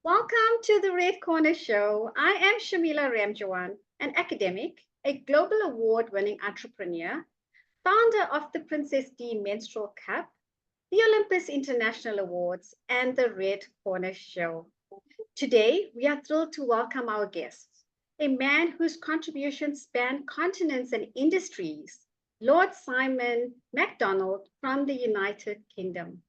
Welcome to the Red Corner Show. I am Shamila Ramjawan, an academic, a global award-winning entrepreneur, founder of the Princess D Menstrual Cup, the Olympus International Awards, and the Red Corner Show. Today, we are thrilled to welcome our guest, a man whose contributions span continents and industries, Lord Simon MacDonald from the United Kingdom.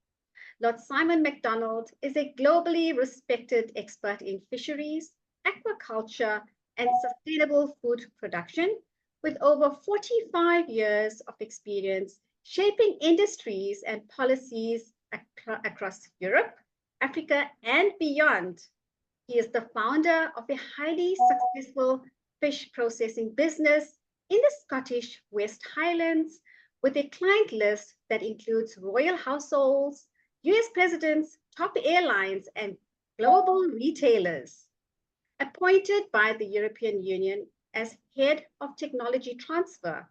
Lord Simon MacDonald is a globally respected expert in fisheries, aquaculture, and sustainable food production, with over 45 years of experience shaping industries and policies across Europe, Africa, and beyond. He is the founder of a highly successful fish processing business in the Scottish West Highlands, with a client list that includes royal households, US presidents, top airlines, and global retailers. Appointed by the European Union as head of technology transfer,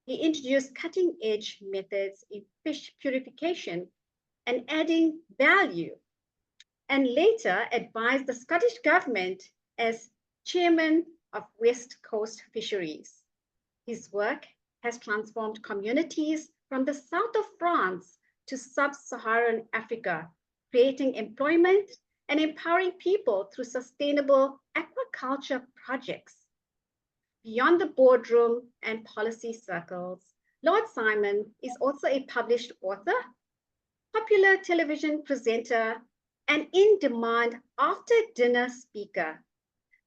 he introduced cutting-edge methods in fish purification and adding value, and later advised the Scottish government as chairman of West Coast Fisheries. His work has transformed communities from the south of France to Sub-Saharan Africa, creating employment and empowering people through sustainable aquaculture projects. Beyond the boardroom and policy circles, Lord Simon is also a published author, popular television presenter, and in-demand after-dinner speaker.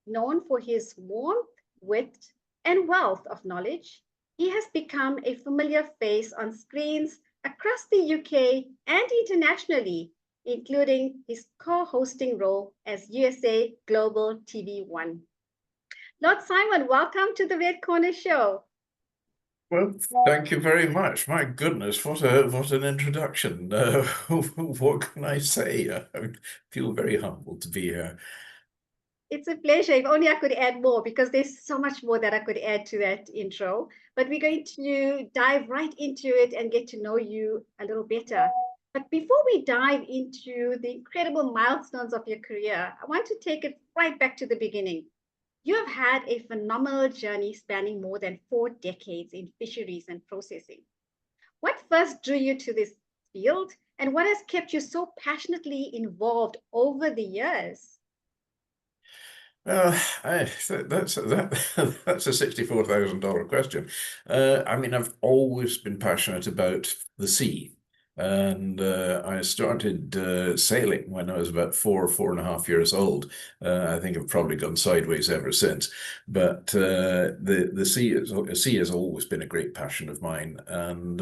Known for his warmth, wit, and wealth of knowledge, he has become a familiar face on screens across the UK and internationally, including his co-hosting role as USA Global TV1. Lord Simon, welcome to the Red Corner Show. Well, thank you very much. My goodness, what an introduction. What can I say? I feel very humbled to be here. It's a pleasure. If only I could add more, because there's so much more that I could add to that intro. But we're going to dive right into it and get to know you a little better. But before we dive into the incredible milestones of your career, I want to take it right back to the beginning. You have had a phenomenal journey spanning more than 4 decades in fisheries and processing. What first drew you to this field, and what has kept you so passionately involved over the years? That's a $64,000 question. I mean, I've always been passionate about the sea. And I started sailing when I was about 4.5 years old. I think I've probably gone sideways ever since. But the sea has always been a great passion of mine, and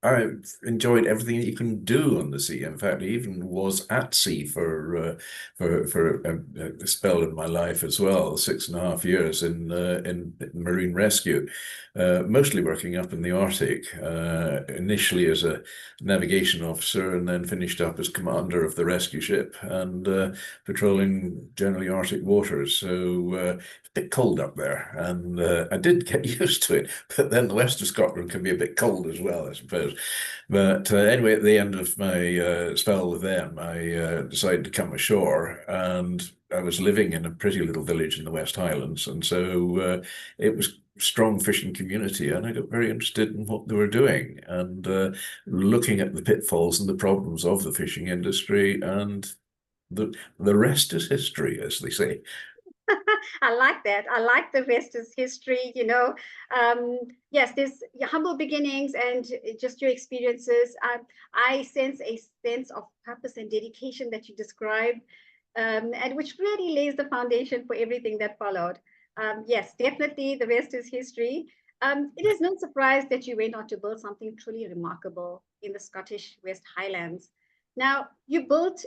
I've enjoyed everything that you can do on the sea. In fact, I even was at sea for a spell in my life as well, 6.5 years in marine rescue, mostly working up in the Arctic, initially as a navigation officer, and then finished up as commander of the rescue ship and patrolling generally Arctic waters. So it's a bit cold up there, and I did get used to it. But then the west of Scotland can be a bit cold as well, I suppose. But anyway, at the end of my spell with them, I decided to come ashore, and I was living in a pretty little village in the West Highlands, and so it was strong fishing community, and I got very interested in what they were doing and looking at the pitfalls and the problems of the fishing industry, and the rest is history, as they say. I like that. I like the rest is history. Yes, there's your humble beginnings and just your experiences. I sense a sense of purpose and dedication that you described, and which really lays the foundation for everything that followed. Yes, definitely the rest is history. It is no surprise that you went on to build something truly remarkable in the Scottish West Highlands. Now, you built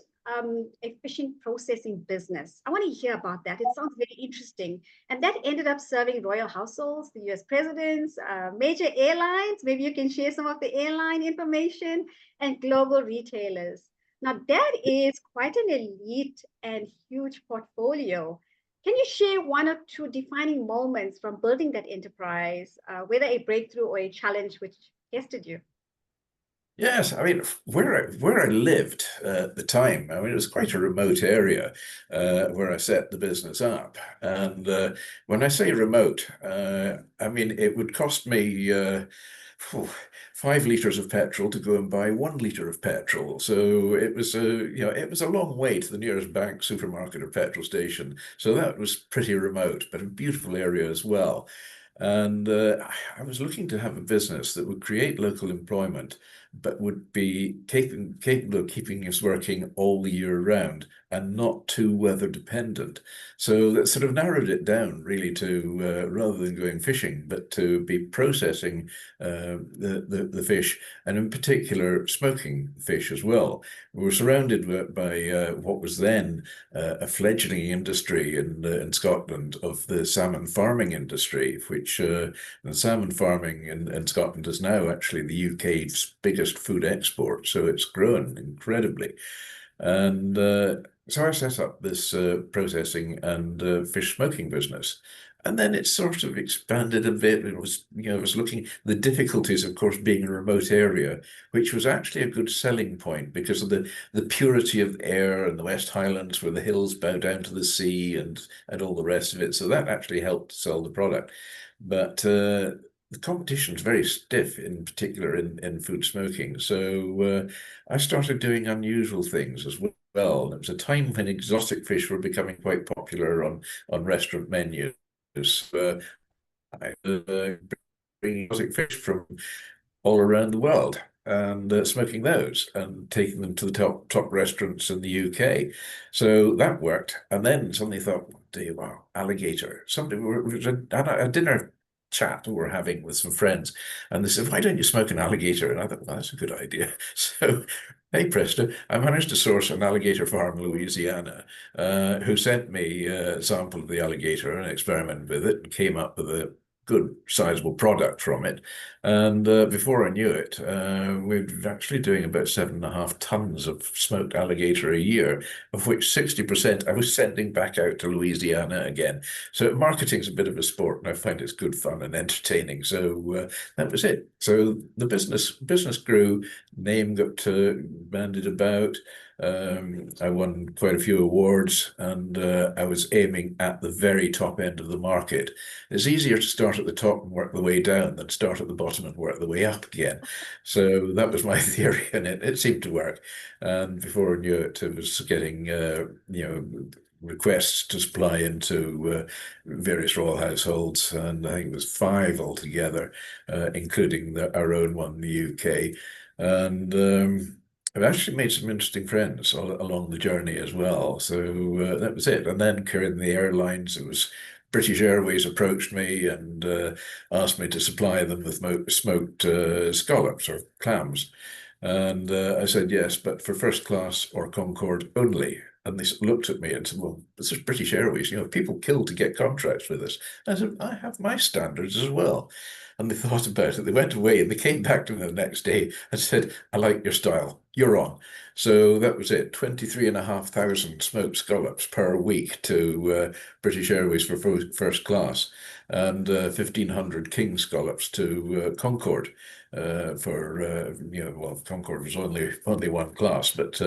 a fishing processing business. I want to hear about that. It sounds very interesting. And that ended up serving royal households, the US presidents, major airlines. Maybe you can share some of the airline information, and global retailers. Now, that is quite an elite and huge portfolio. Can you share one or two defining moments from building that enterprise, whether a breakthrough or a challenge which tested you? Yes, I mean where I lived at the time, I mean it was quite a remote area where I set the business up. And when I say remote, I mean it would cost me phew, 5 liters of petrol to go and buy 1 liter of petrol. So it was it was a long way to the nearest bank, supermarket, or petrol station. So that was pretty remote, but a beautiful area as well. And I was looking to have a business that would create local employment, but would be capable of keeping us working all the year round and not too weather dependent. So that sort of narrowed it down really to rather than going fishing, but to be processing the fish, and in particular smoking fish as well. We were surrounded by what was then a fledgling industry in Scotland of the salmon farming industry, which the salmon farming in Scotland is now actually the UK's biggest food export. So it's grown incredibly. And so I set up this processing and fish smoking business. And then it sort of expanded a bit. I was looking the difficulties, of course, being a remote area, which was actually a good selling point because of the purity of air in the West Highlands, where the hills bow down to the sea and all the rest of it. So that actually helped sell the product. But the competition is very stiff, in particular in food smoking. So I started doing unusual things as well. It was a time when exotic fish were becoming quite popular on restaurant menus. I bring exotic fish from all around the world and smoking those and taking them to the top restaurants in the UK. So that worked. And then suddenly thought, wow, alligator. Somebody we had a dinner chat we were having with some friends, and they said, "Why don't you smoke an alligator?" And I thought, well, that's a good idea. So, hey presto, I managed to source an alligator farm in Louisiana, who sent me a sample of the alligator and experimented with it and came up with a good sizable product from it. And before I knew it, we were actually doing about 7.5 tons of smoked alligator a year, of which 60% I was sending back out to Louisiana again. So marketing's a bit of a sport, and I find it's good fun and entertaining. So that was it. So the business grew, name got bandied about. I won quite a few awards, and I was aiming at the very top end of the market. It's easier to start at the top and work the way down than start at the bottom and work the way up again. So that was my theory, and it seemed to work. And before I knew it, I was getting requests to supply into various royal households, and I think it was 5 altogether, including our own one in the UK. And I've actually made some interesting friends along the journey as well. So that was it. And then in the airlines, it was British Airways approached me and asked me to supply them with smoked scallops or clams. And I said yes, but for first class or Concorde only. And they looked at me and said, well, this is British Airways. People kill to get contracts with us. I said, I have my standards as well. And they thought about it. They went away and they came back to me the next day and said, I like your style. You're on. So that was it. 23,500 smoked scallops per week to British Airways for first class, and 1,500 king scallops to Concorde. Well, Concorde was only one class, but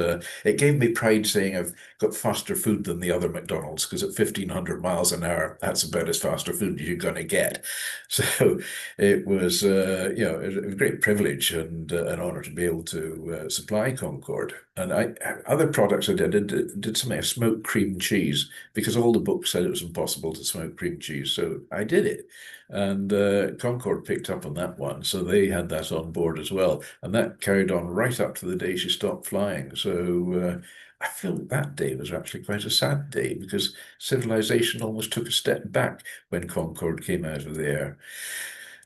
it gave me pride saying I've got faster food than the other McDonald's, because at 1,500 miles an hour, that's about as faster food as you're going to get. So it was, it was a great privilege and an honor to be able to supply Concorde. And other products I did something, I smoked cream cheese, because all the books said it was impossible to smoke cream cheese. So I did it. And Concorde picked up on that one. So they had that on board as well. And that carried on right up to the day she stopped flying. So I feel that day was actually quite a sad day, because civilization almost took a step back when Concorde came out of the air.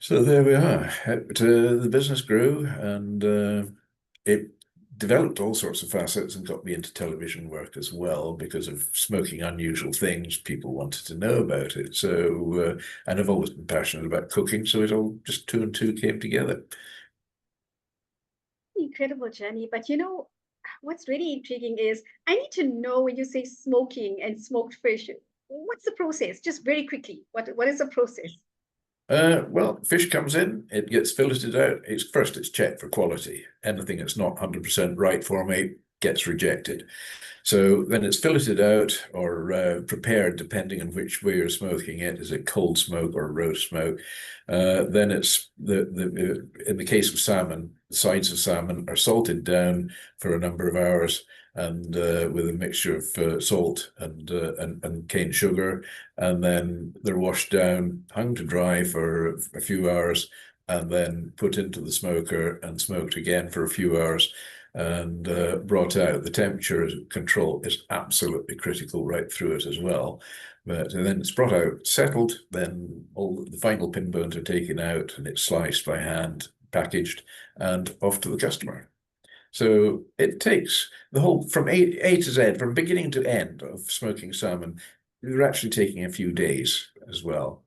So there we are. The business grew, and it developed all sorts of facets and got me into television work as well, because of smoking unusual things. People wanted to know about it. So, and I've always been passionate about cooking, so it all just two and two came together. Incredible journey. But what's really intriguing is I need to know, when you say smoking and smoked fish, what's the process? Just very quickly, what is the process? Well, fish comes in, it gets filleted out. It's checked for quality. Anything that's not 100% right for me gets rejected. So then it's filleted out or prepared, depending on which way you're smoking it. Is it cold smoke or roast smoke? Then it's in the case of salmon, the sides of salmon are salted down for a number of hours and with a mixture of salt and cane sugar, and then they're washed down, hung to dry for a few hours, and then put into the smoker and smoked again for a few hours and brought out. The temperature control is absolutely critical right through it as well. But then it's brought out, settled, then all the final pin bones are taken out and it's sliced by hand, packaged, and off to the customer. So it takes the whole from A to Z, from beginning to end of smoking salmon. You're actually taking a few days as well.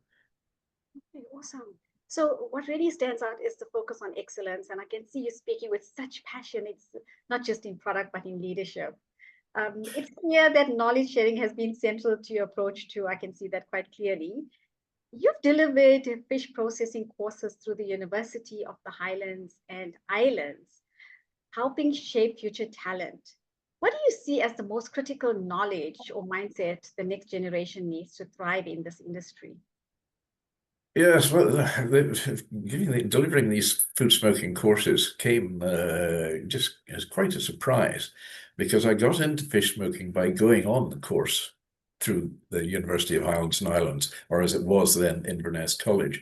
Okay, awesome. So what really stands out is the focus on excellence, and I can see you speaking with such passion. It's not just in product, but in leadership. It's clear that knowledge sharing has been central to your approach too. I can see that quite clearly. You've delivered fish processing courses through the University of the Highlands and Islands, helping shape future talent. What do you see as the most critical knowledge or mindset the next generation needs to thrive in this industry? Yes, well, delivering these food smoking courses came just as quite a surprise because I got into fish smoking by going on the course through the University of Highlands and Islands, or as it was then, Inverness College.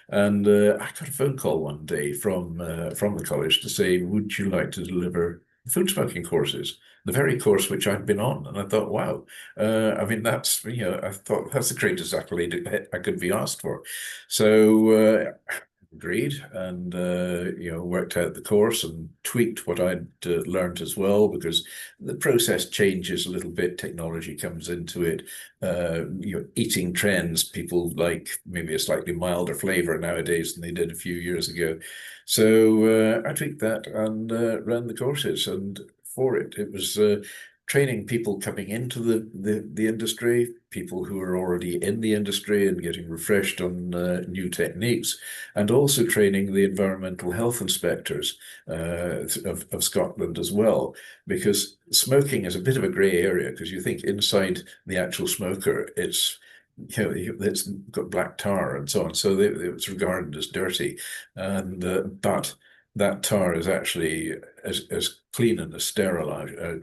And I got a phone call one day from the college to say, would you like to deliver food smoking courses? The very course which I'd been on. And I thought, wow, I mean, I thought that's the greatest accolade I could be asked for. So agreed and worked out the course and tweaked what I'd learned as well, because the process changes a little bit. Technology comes into it. Eating trends, people like maybe a slightly milder flavor nowadays than they did a few years ago. So I tweaked that and ran the courses. And for it was training people coming into the industry, people who are already in the industry and getting refreshed on new techniques, and also training the environmental health inspectors of Scotland as well, because smoking is a bit of a grey area, because you think inside the actual smoker, it's it's got black tar and so on, so it's regarded as dirty, and but that tar is actually as clean and as sterile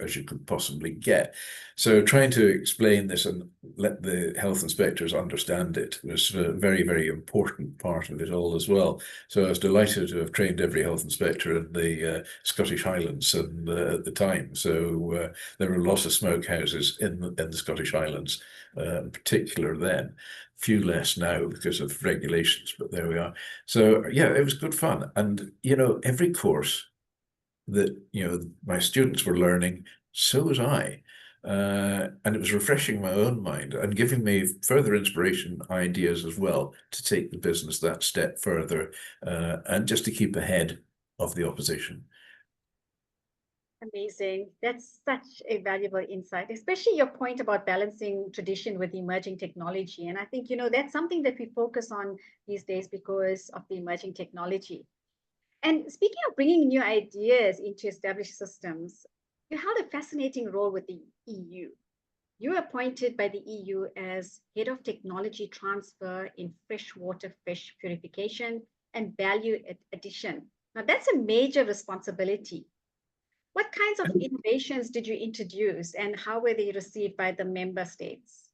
as you could possibly get. So trying to explain this and let the health inspectors understand it was a very, very important part of it all as well. So I was delighted to have trained every health inspector in the Scottish Highlands and at the time. So there were a lot of smokehouses in the Scottish Highlands, in particular then. Few less now because of regulations, but there we are. So yeah, it was good fun. And every course that my students were learning, so was I. And it was refreshing my own mind and giving me further inspiration, ideas as well, to take the business that step further and just to keep ahead of the opposition. Amazing. That's such a valuable insight, especially your point about balancing tradition with emerging technology. And I think, that's something that we focus on these days because of the emerging technology. And speaking of bringing new ideas into established systems, you held a fascinating role with the EU. You were appointed by the EU as head of technology transfer in freshwater fish purification and value addition. Now, that's a major responsibility. What kinds of innovations did you introduce and how were they received by the member states?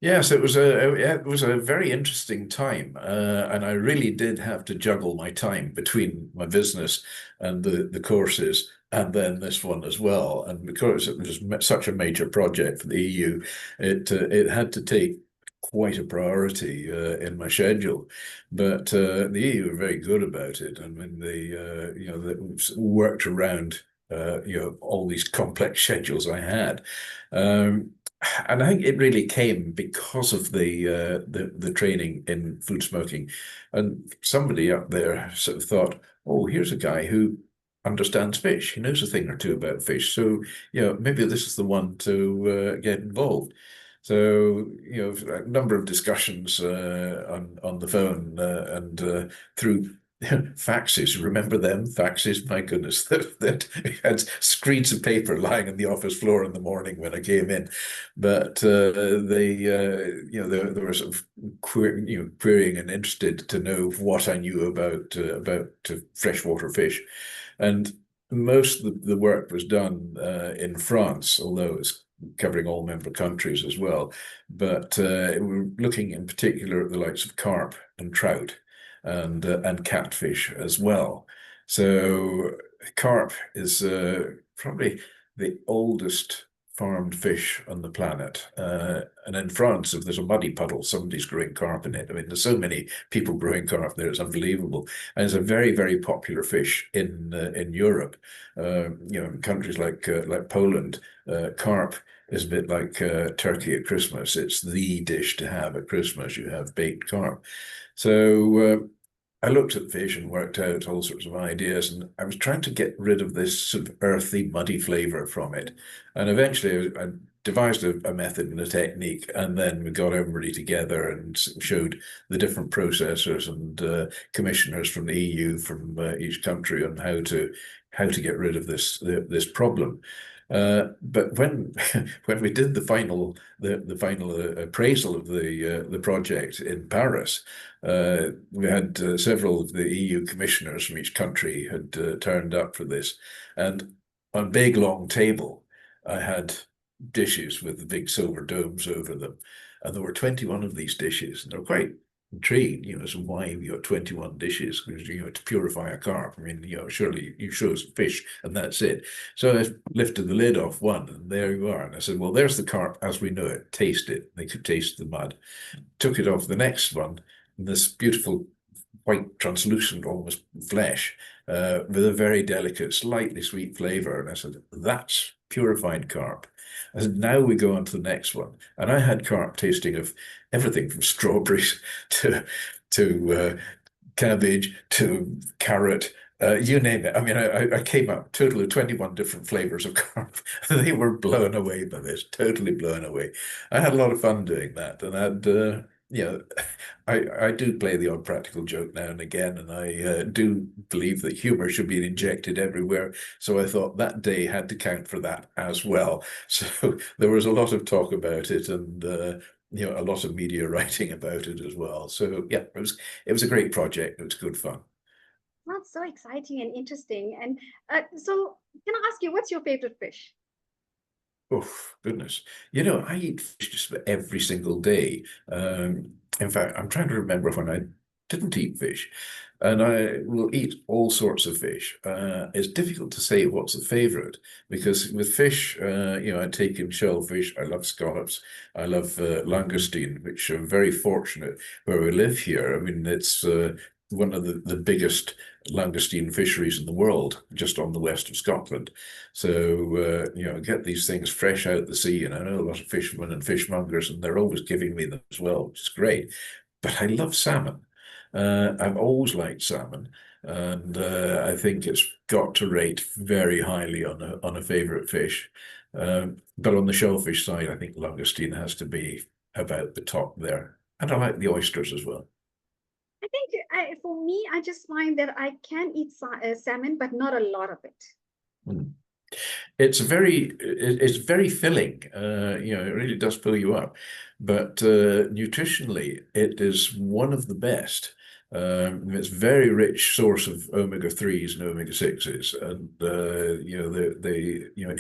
Yes, it was a very interesting time, and I really did have to juggle my time between my business and the courses, and then this one as well. And because it was such a major project for the EU, it had to take quite a priority in my schedule. But the EU were very good about it. I mean, they worked around all these complex schedules I had. Um, and I think it really came because of the training in food smoking, and somebody up there sort of thought, "Oh, here's a guy who understands fish. He knows a thing or two about fish. So maybe this is the one to get involved." So, a number of discussions on the phone and through faxes. Remember them? Faxes? My goodness, that had screeds of paper lying on the office floor in the morning when I came in. But they were sort of querying and interested to know what I knew about freshwater fish, and most of the work was done in France, although it's covering all member countries as well. But we're looking in particular at the likes of carp and trout and catfish as well. So carp is probably the oldest farmed fish on the planet. And in France, if there's a muddy puddle, somebody's growing carp in it. I mean, there's so many people growing carp there, it's unbelievable. And it's a very, very popular fish in Europe. In countries like Poland, carp is a bit like turkey at Christmas. It's the dish to have at Christmas. You have baked carp. So I looked at fish and worked out all sorts of ideas, and I was trying to get rid of this sort of earthy, muddy flavor from it. And eventually I devised a method and a technique, and then we got everybody together and showed the different processors and commissioners from the EU, from each country, on how to get rid of this problem. But when when we did the final appraisal of the project in Paris, we had several of the EU commissioners from each country had turned up for this, and on a big long table, I had dishes with the big silver domes over them, and there were 21 of these dishes, and they were quite intrigued, so why have you got 21 dishes? Because, to purify a carp, I mean, surely you show us fish and that's it. So I lifted the lid off one, and there you are. And I said, well, there's the carp as we know it. Taste it. They could taste the mud. Took it off the next one, and this beautiful white, translucent, almost flesh, with a very delicate, slightly sweet flavor. And I said, that's purified carp. I said, now we go on to the next one. And I had carp tasting of everything from strawberries to cabbage to carrot, you name it. I mean, I came up total of 21 different flavors of carp. They were blown away by this, totally blown away. I had a lot of fun doing that, and I do play the odd practical joke now and again, and I do believe that humor should be injected everywhere. So I thought that day had to count for that as well. So there was a lot of talk about it, and a lot of media writing about it as well. So yeah, it was a great project. It was good fun. That's so exciting and interesting. And so, can I ask you, what's your favorite fish? Oh, goodness. I eat fish just about every single day. In fact, I'm trying to remember when I didn't eat fish. And I will eat all sorts of fish. It's difficult to say what's the favorite because with fish, I take in shellfish. I love scallops. I love langoustine, which I'm very fortunate where we live here. I mean, it's one of the biggest langoustine fisheries in the world, just on the west of Scotland. So, get these things fresh out the sea. And I know a lot of fishermen and fishmongers, and they're always giving me them as well, which is great. But I love salmon. I've always liked salmon, and I think it's got to rate very highly on a favorite fish. But on the shellfish side, I think langoustine has to be about the top there. And I like the oysters as well. I think for me, I just find that I can eat salmon, but not a lot of it. Mm. It's very filling. It really does fill you up. But nutritionally, it is one of the best. It's very rich source of omega-3s and omega-6s, and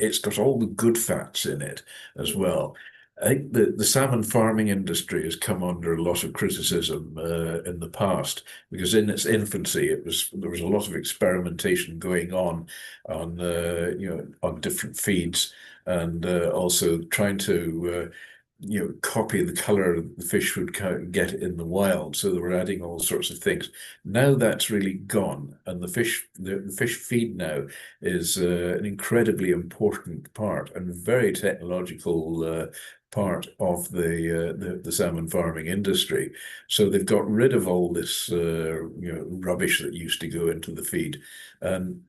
it's got all the good fats in it as well. I think the salmon farming industry has come under a lot of criticism in the past because in its infancy there was a lot of experimentation going on different feeds and also trying to copy the color the fish would get in the wild. So they were adding all sorts of things. Now that's really gone, and the fish feed now is an incredibly important part and very technological part of the salmon farming industry. So they've got rid of all this rubbish that used to go into the feed. And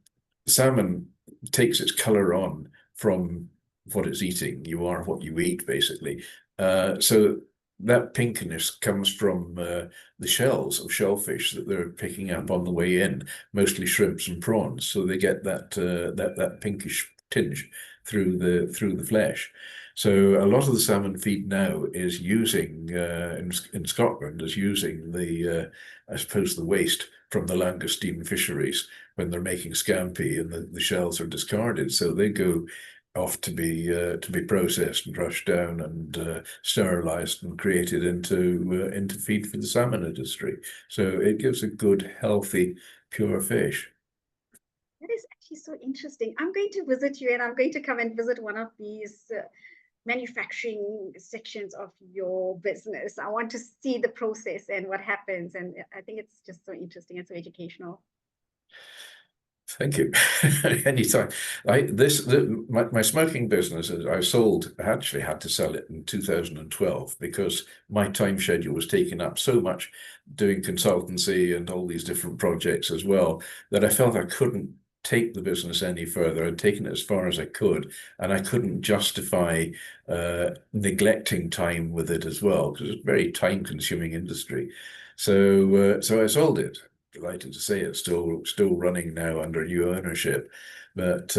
salmon takes its color on from what it's eating. You are what you eat, basically. So that pinkiness comes from the shells of shellfish that they're picking up on the way in, mostly shrimps and prawns. So they get that pinkish tinge through the flesh. So a lot of the salmon feed now is using in Scotland is using the I suppose the waste from the langoustine fisheries when they're making scampi and the shells are discarded. So they go off to be processed and crushed down and sterilized and created into feed for the salmon industry. So it gives a good, healthy, pure fish. That is actually so interesting. I'm going to visit you, and I'm going to come and visit one of these manufacturing sections of your business. I want to see the process and what happens. And I think it's just so interesting and so educational. Thank you. Anytime. My smoking business, I actually had to sell it in 2012 because my time schedule was taken up so much doing consultancy and all these different projects as well that I felt I couldn't take the business any further. I'd taken it as far as I could, and I couldn't justify neglecting time with it as well because it's a very time-consuming industry. So I sold it. Delighted to say it's still running now under new ownership, but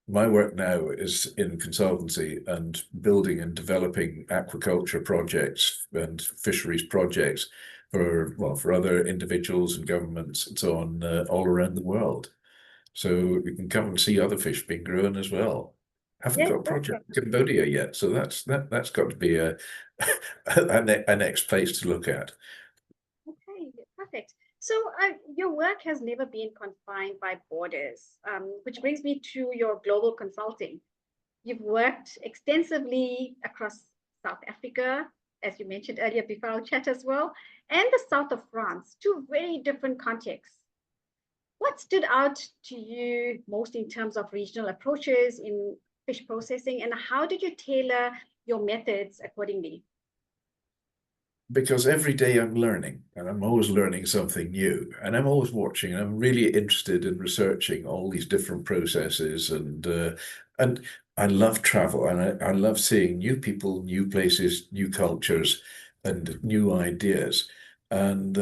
my work now is in consultancy and building and developing aquaculture projects and fisheries projects for other individuals and governments and so on all around the world. So you can come and see other fish being grown as well. Haven't Yes, got a project perfect. in Cambodia yet, so that's got to be a next place to look at. Okay, perfect. So your work has never been confined by borders, which brings me to your global consulting. You've worked extensively across South Africa, as you mentioned earlier before our chat as well, and the south of France, two very different contexts. What stood out to you most in terms of regional approaches in fish processing, and how did you tailor your methods accordingly? Because every day I'm learning and I'm always learning something new and I'm always watching and I'm really interested in researching all these different processes and I love travel and I love seeing new people, new places, new cultures and new ideas and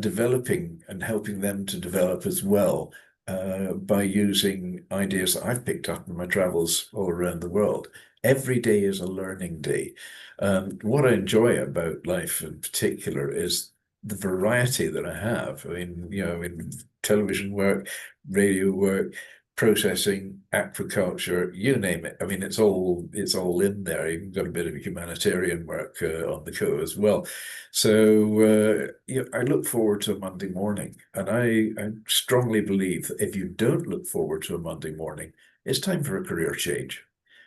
developing and helping them to develop as well by using ideas that I've picked up in my travels all around the world. Every day is a learning day. What I enjoy about life in particular is the variety that I have. I mean, in television work, radio work, processing, aquaculture, you name it. I mean, it's all in there. You've got a bit of humanitarian work on the go as well. So I look forward to a Monday morning, and I strongly believe that if you don't look forward to a Monday morning, it's time for a career change.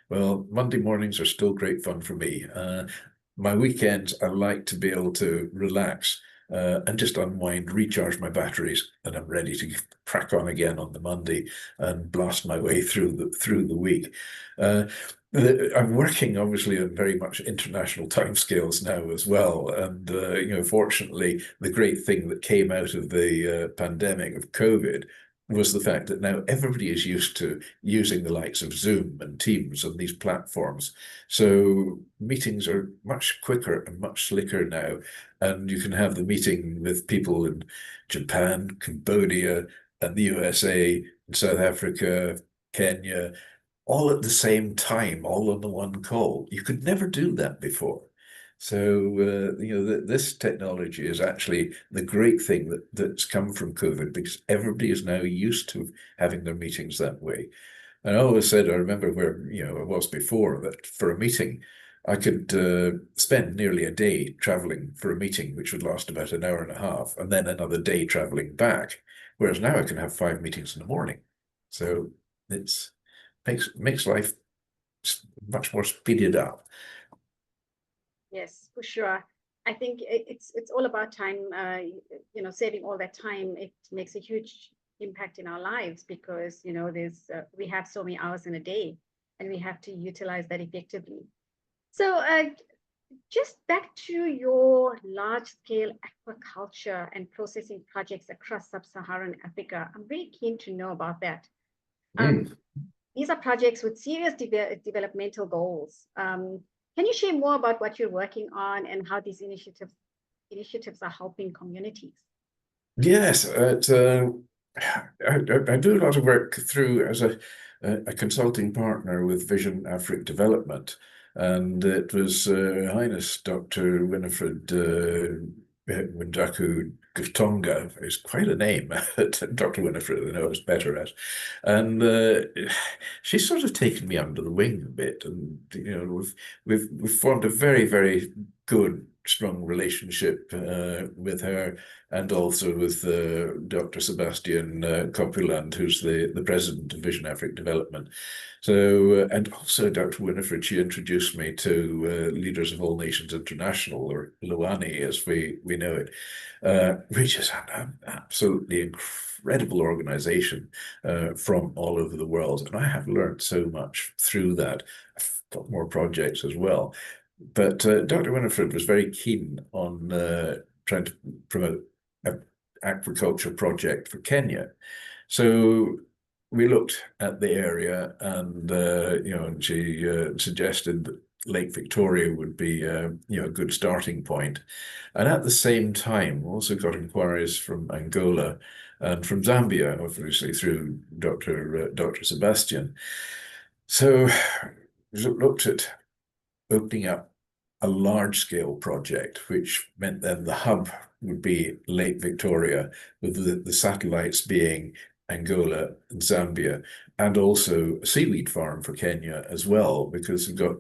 Well, Monday mornings are still great fun for me. My weekends, I like to be able to relax and just unwind, recharge my batteries, and I'm ready to crack on again on the Monday and blast my way through the week. Uh, I'm working obviously on very much international timescales now as well, and fortunately, the great thing that came out of the pandemic of COVID was the fact that now everybody is used to using the likes of Zoom and Teams and these platforms. So meetings are much quicker and much slicker now. And you can have the meeting with people in Japan, Cambodia, and the USA, South Africa, Kenya, all at the same time, all on the one call. You could never do that before. So, this technology is actually the great thing that's come from COVID because everybody is now used to having their meetings that way. And I always said, I remember where, I was before that for a meeting, I could spend nearly a day traveling for a meeting, which would last about an hour and a half, and then another day traveling back. Whereas now I can have 5 meetings in the morning. So it's makes life much more speeded up. Yes, for sure. I think it's all about time, saving all that time. It makes a huge impact in our lives because, we have so many hours in a day and we have to utilize that effectively. So just back to your large scale aquaculture and processing projects across Sub-Saharan Africa, I'm very keen to know about that. Mm. These are projects with serious developmental goals. Can you share more about what you're working on and how these initiatives are helping communities? Yes, I do a lot of work through as a consulting partner with VisionAfric Development, and it was Her Highness Dr. Winifred Windaku Gatonga. It's quite a name, Dr. Winifred, I know it's better at, and she's sort of taken me under the wing a bit, and we've formed a very good, strong relationship with her, and also with Dr. Sebastian Copuland, who's the president of VisionAfric Development. So, and also Dr. Winifred, she introduced me to Leaders of All Nations International, or Luani as we know it, which is an absolutely incredible organization from all over the world. And I have learned so much through that. I've got more projects as well. But Dr. Winifred was very keen on trying to promote an aquaculture project for Kenya. So we looked at the area, and and she suggested that Lake Victoria would be a good starting point. And at the same time, we also got inquiries from Angola and from Zambia, obviously through Dr. Sebastian. So we looked at opening up a large-scale project, which meant then the hub would be Lake Victoria, with the satellites being Angola and Zambia, and also a seaweed farm for Kenya as well, because we've got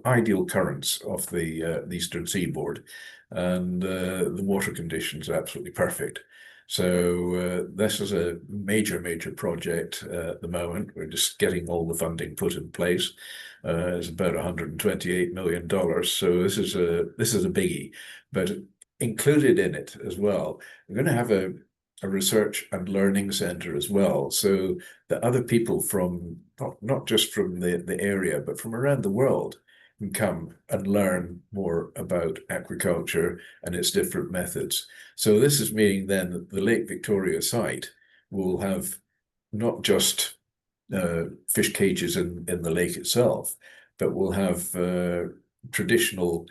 ideal currents off the eastern seaboard, and the water conditions are absolutely perfect. So this is a major project at the moment. We're just getting all the funding put in place. It's about $128 million. So this is a biggie, but included in it as well, we're going to have a research and learning center as well, so that other people from not just from the area, but from around the world can come and learn more about aquaculture and its different methods. So this is meaning then that the Lake Victoria site will have not just fish cages in the lake itself, but we'll have traditional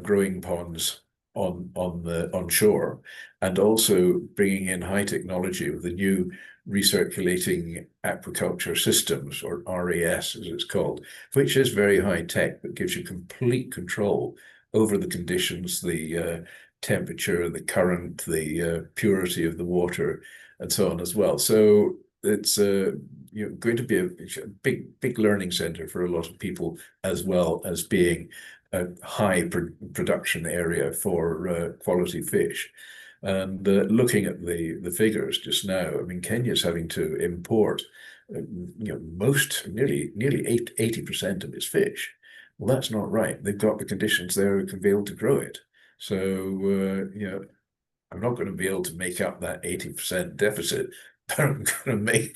growing ponds on shore, and also bringing in high technology with the new recirculating aquaculture systems, or RAS as it's called, which is very high tech, but gives you complete control over the conditions, the temperature, the current, the purity of the water, and so on as well. So it's going to be a big learning center for a lot of people, as well as being a high production area for quality fish. And looking at the figures just now, I mean, Kenya's having to import nearly 80% of its fish. Well, that's not right. They've got the conditions there who can be able to grow it. So I'm not going to be able to make up that 80% deficit, but I'm going to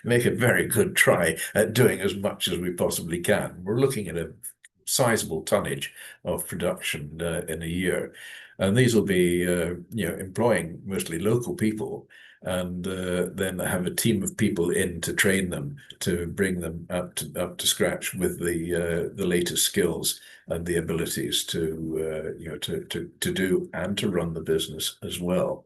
make a very good try at doing as much as we possibly can. We're looking at a sizable tonnage of production in a year, and these will be employing mostly local people, and then have a team of people in to train them, to bring them up to scratch with the latest skills and the abilities to to do and to run the business as well.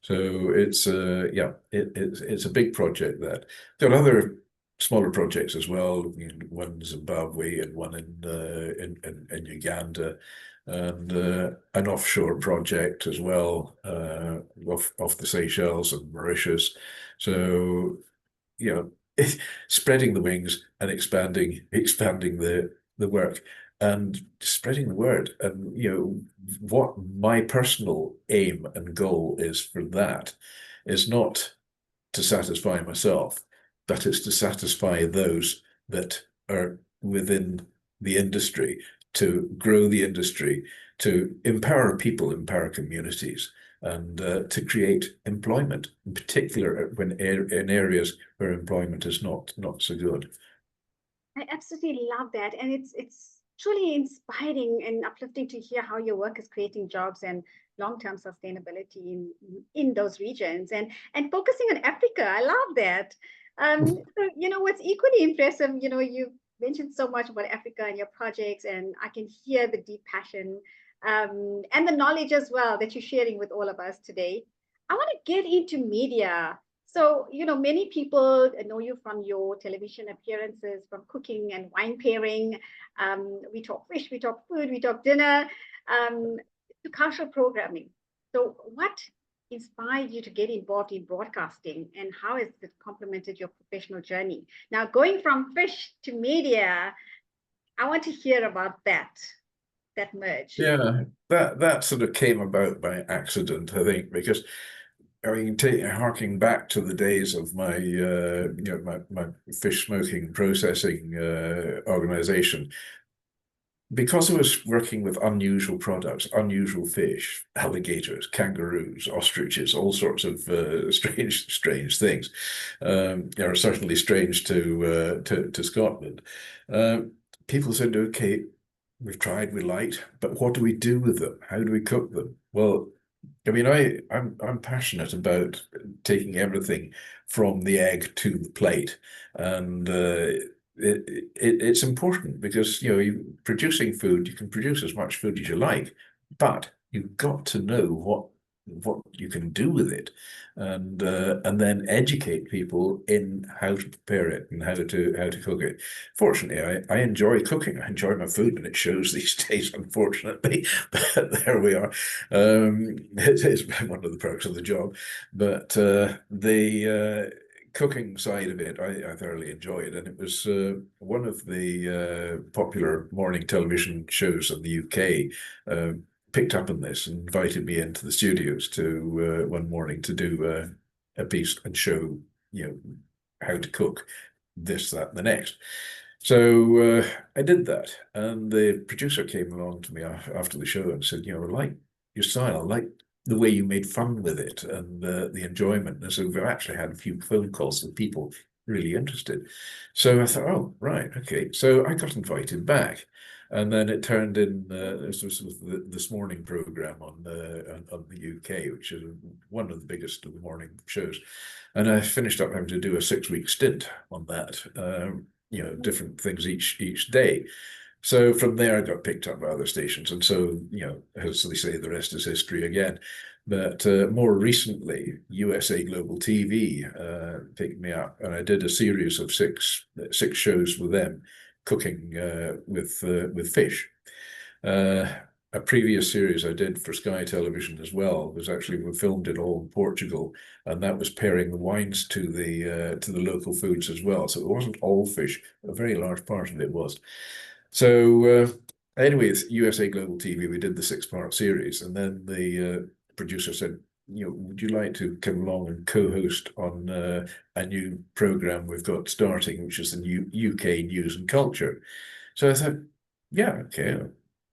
So it's it's a big project. That got other smaller projects as well. One in Zimbabwe and one in Uganda, and an offshore project as well, off the Seychelles and Mauritius. So spreading the wings and expanding the work, and spreading the word. And what my personal aim and goal is for that is not to satisfy myself, but it's to satisfy those that are within the industry, to grow the industry, to empower people, empower communities, and to create employment, in particular when in areas where employment is not so good. I absolutely love that, and it's truly inspiring and uplifting to hear how your work is creating jobs and long-term sustainability in those regions, and focusing on Africa. I love that. So, what's equally impressive, you mentioned so much about Africa and your projects, and I can hear the deep passion and the knowledge as well that you're sharing with all of us today. I want to get into media. So, many people know you from your television appearances, from cooking and wine pairing. We talk fish, we talk food, we talk dinner, to cultural programming. So, what inspired you to get involved in broadcasting, and how has it complemented your professional journey? Now, going from fish to media, I want to hear about that merge. Yeah, that sort of came about by accident, I think, because I mean, harking back to the days of my my fish smoking processing organization, because I was working with unusual products, unusual fish, alligators, kangaroos, ostriches, all sorts of strange things. Are certainly strange to Scotland. Uh, People said, "Okay, we've tried, we liked, but what do we do with them? How do we cook them?" Well, I mean, I'm passionate about taking everything from the egg to the plate, and it's important because producing food, you can produce as much food as you like, but you've got to know what you can do with it, and then educate people in how to prepare it and how to cook it. Fortunately, I enjoy cooking. I enjoy my food, and it shows these days, unfortunately. But there we are. It's one of the perks of the job. But the cooking side of it, I thoroughly enjoyed, and it was one of the popular morning television shows in the UK. Picked up on this and invited me into the studios to one morning to do a piece and show how to cook this, that, and the next. So I did that, and the producer came along to me after the show and said, "I like your style, I like the way you made fun with it, and the enjoyment." And so we've actually had a few phone calls with people really interested. So I thought, oh, right, okay. So I got invited back. And then it turned in this was this morning program on the UK, which is one of the biggest of the morning shows. And I finished up having to do a 6-week stint on that. Different things each day. So from there, I got picked up by other stations, and so as they say, the rest is history again. But more recently, USA Global TV picked me up, and I did a series of six shows with them, cooking with fish. Uh, a previous series I did for Sky Television as well was actually, we filmed it all in Portugal, and that was pairing the wines to the local foods as well. So it wasn't all fish; a very large part of it was. So anyways, USA Global TV, we did the 6-part series, and then the producer said, would you like to come along and co-host on a new program we've got starting, which is the new UK News and Culture? So I thought, yeah, okay, I'll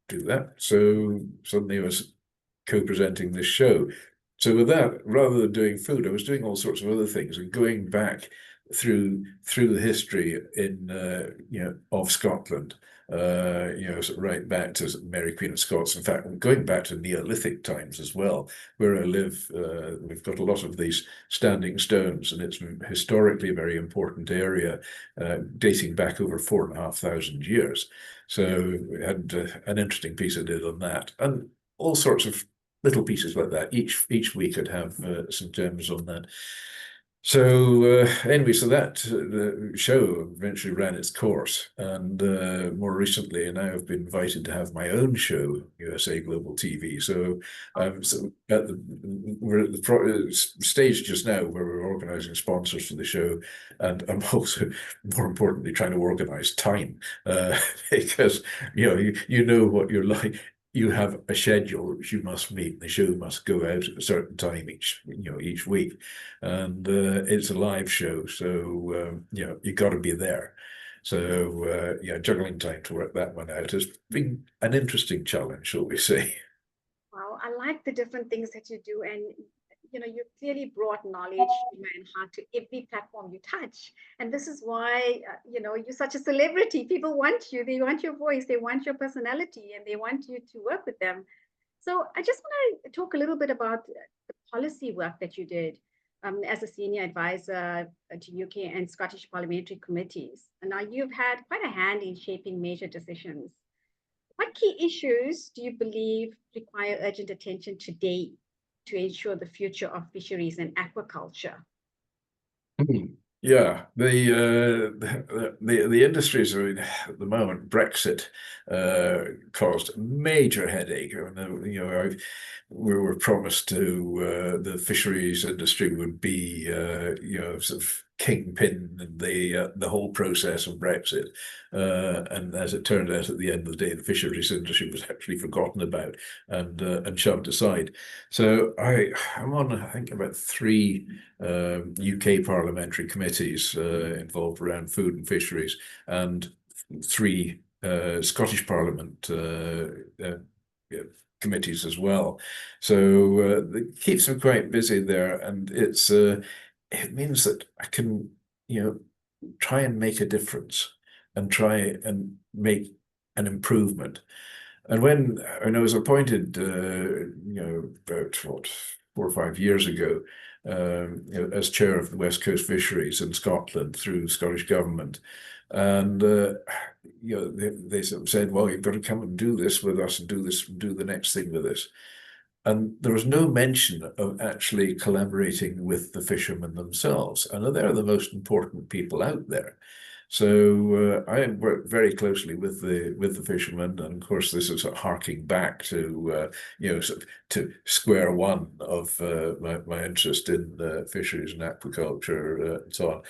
do that. So suddenly I was co-presenting this show. So with that, rather than doing food, I was doing all sorts of other things and going back through the history in of Scotland. Right back to Mary Queen of Scots. In fact, going back to Neolithic times as well, where I live, we've got a lot of these standing stones, and it's historically a very important area, dating back over 4,500 years. So we had an interesting piece I did on that, and all sorts of little pieces like that. Each week I'd have some gems on that. So anyway, so that the show eventually ran its course, and more recently, now I've been invited to have my own show, USA Global TV. So we're at the stage just now where we're organising sponsors for the show, and I'm also, more importantly, trying to organise time because you know what you're like. You have a schedule which you must meet. The show must go out at a certain time each week, and it's a live show, so you got to be there. So juggling time to work that one out has been an interesting challenge, shall we say? Wow, I like the different things that you do, and you clearly brought knowledge, humor, and heart to every platform you touch. And this is why you're such a celebrity. People want you. They want your voice. They want your personality, and they want you to work with them. So I just want to talk a little bit about the policy work that you did. as a senior advisor to UK and Scottish parliamentary committees. And now you've had quite a hand in shaping major decisions. What key issues do you believe require urgent attention today to ensure the future of fisheries and aquaculture? Yeah, the industries, I mean, at the moment, Brexit caused a major headache. I mean, we were promised to the fisheries industry would be sort of kingpin in the whole process of Brexit, and as it turned out, at the end of the day, the fisheries industry was actually forgotten about and shoved aside. So I'm on, I think, about three UK parliamentary committees involved around food and fisheries, and three Scottish Parliament committees as well. So it keeps them quite busy there, and it means that I can, try and make a difference and try and make an improvement. And when I was appointed, about 4 or 5 years ago, as chair of the West Coast Fisheries in Scotland through the Scottish government, and they sort of said, "Well, you've got to come and do this with us and do this, do the next thing with this." And there was no mention of actually collaborating with the fishermen themselves, and they're the most important people out there. So I work very closely with the fishermen, and of course this is harking back to sort of to square one of my interest in fisheries and aquaculture and so on.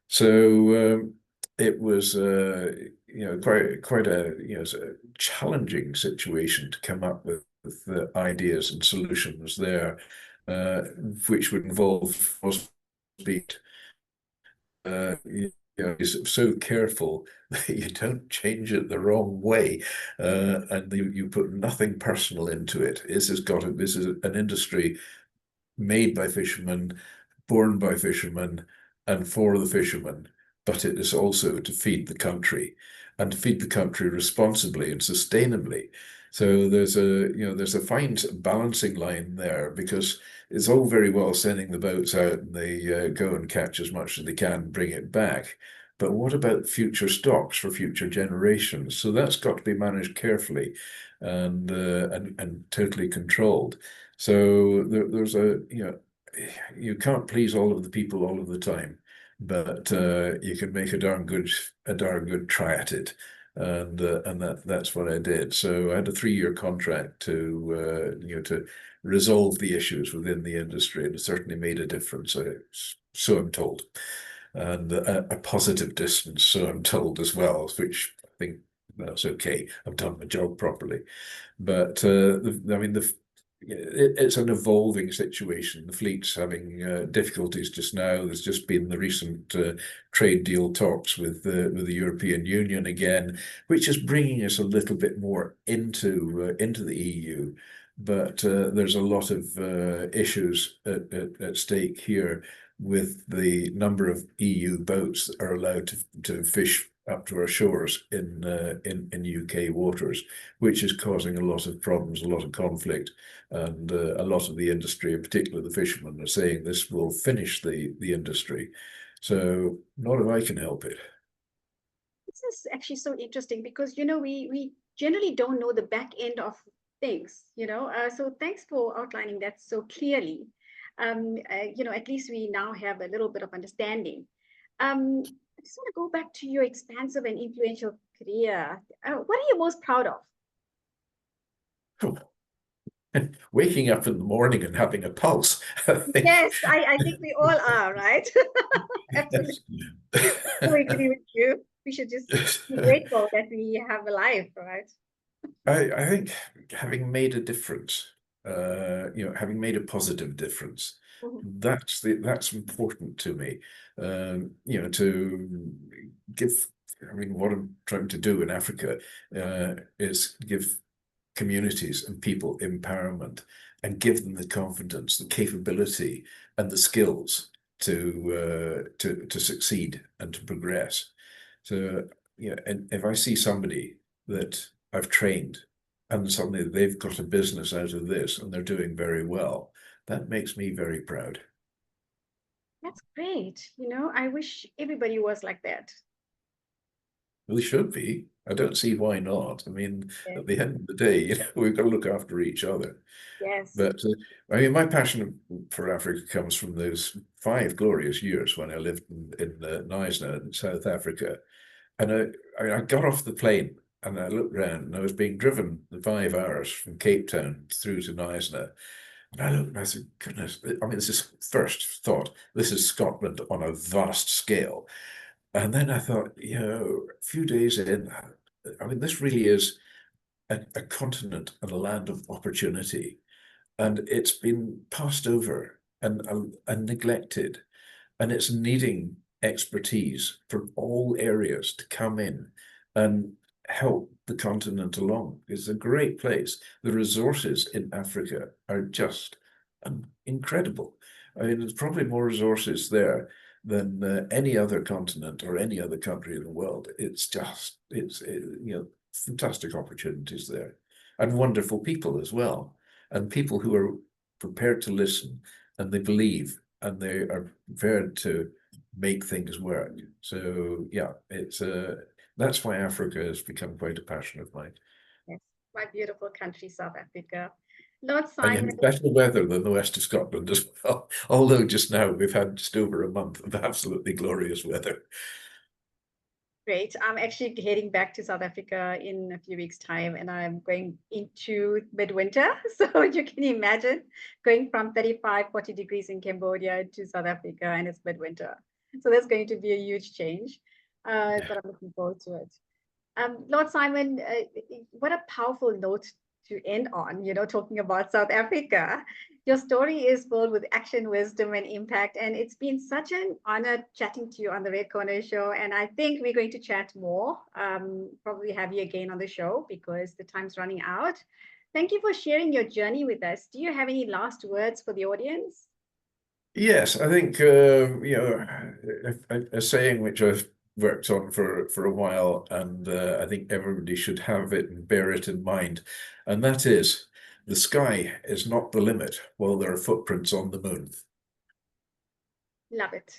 So it was quite a sort of challenging situation to come up with the ideas and solutions there, which would involve speed. Is so careful that you don't change it the wrong way, and you put nothing personal into it. This is an industry made by fishermen, born by fishermen, and for the fishermen, but it is also to feed the country, and to feed the country responsibly and sustainably. So there's a fine balancing line there, because it's all very well sending the boats out and they go and catch as much as they can, bring it back. But what about future stocks for future generations? So that's got to be managed carefully and totally controlled. So there's you can't please all of the people all of the time, but you can make a darn good try at it, and that's what I did. So I had a 3-year contract to resolve the issues within the industry, and it certainly made a difference. So I'm told, and a positive distance, so I'm told as well, which I think that's okay. I've done my job properly. But it's an evolving situation. The fleet's having difficulties just now. There's just been the recent trade deal talks with the European Union again, which is bringing us a little bit more into the EU. But there's a lot of issues at stake here with the number of EU boats that are allowed to fish up to our shores in UK waters, which is causing a lot of problems, a lot of conflict, and a lot of the industry, in particular the fishermen, are saying this will finish the industry. So not if I can help it. This is actually so interesting because we generally don't know the back end of things. So thanks for outlining that so clearly. At least we now have a little bit of understanding. I just want to go back to your expansive and influential career. What are you most proud of? Waking up in the morning and having a pulse. Yes, I think we all are, right? Absolutely. I agree with you. We should just be grateful that we have a life, right? I think having made a difference, having made a positive difference, that's important to me. To give, I mean, what I'm trying to do in Africa is give communities and people empowerment and give them the confidence, the capability, and the skills to succeed and to progress. So, and if I see somebody that I've trained and suddenly they've got a business out of this and they're doing very well, that makes me very proud. That's great. You know, I wish everybody was like that. We should be. I don't see why not. I mean, Yeah. at the end of the day, we've got to look after each other. Yes. But I mean, my passion for Africa comes from those 5 glorious years when I lived in Knysna in South Africa. And I got off the plane and I looked around and I was being driven the 5 hours from Cape Town through to Knysna. And I looked and I said, goodness, I mean, this is first thought, this is Scotland on a vast scale. And then I thought, a few days in, I mean, this really is a continent and a land of opportunity. And it's been passed over and neglected. And it's needing expertise from all areas to come in and help the continent along. It's a great place. The resources in Africa are just incredible. I mean, there's probably more resources there than any other continent or any other country in the world. It's fantastic opportunities there and wonderful people as well, and people who are prepared to listen and they believe and they are prepared to make things work. So yeah, that's why Africa has become quite a passion of mine. Yes. My beautiful country, South Africa. Lord And you Simon, have better weather than the west of Scotland as well. Although just now we've had just over a month of absolutely glorious weather. great. I'm actually heading back to South Africa in a few weeks' time, and I'm going into midwinter. So you can imagine going from 35, 40 degrees in Cambodia to South Africa, and it's midwinter. So that's going to be a huge change. But I'm looking forward to it. Lord Simon, what a powerful note to end on, talking about South Africa. Your story is filled with action, wisdom, and impact. And it's been such an honor chatting to you on the Red Corner Show. And I think we're going to chat more, probably have you again on the show because the time's running out. Thank you for sharing your journey with us. Do you have any last words for the audience? Yes, I think a saying which I've worked on for a while, and I think everybody should have it and bear it in mind, and that is, the sky is not the limit while there are footprints on the moon. Love it.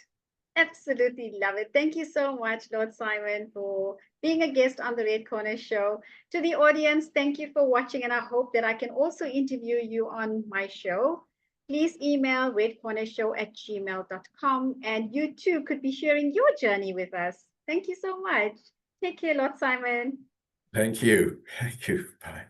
Absolutely love it. Thank you so much, Lord Simon, for being a guest on the Red Corner Show. To the audience, thank you for watching, and I hope that I can also interview you on my show. Please email redcornershow@gmail.com, and you too could be sharing your journey with us. Thank you so much. Take care, Lord Simon. Thank you. Thank you. Bye.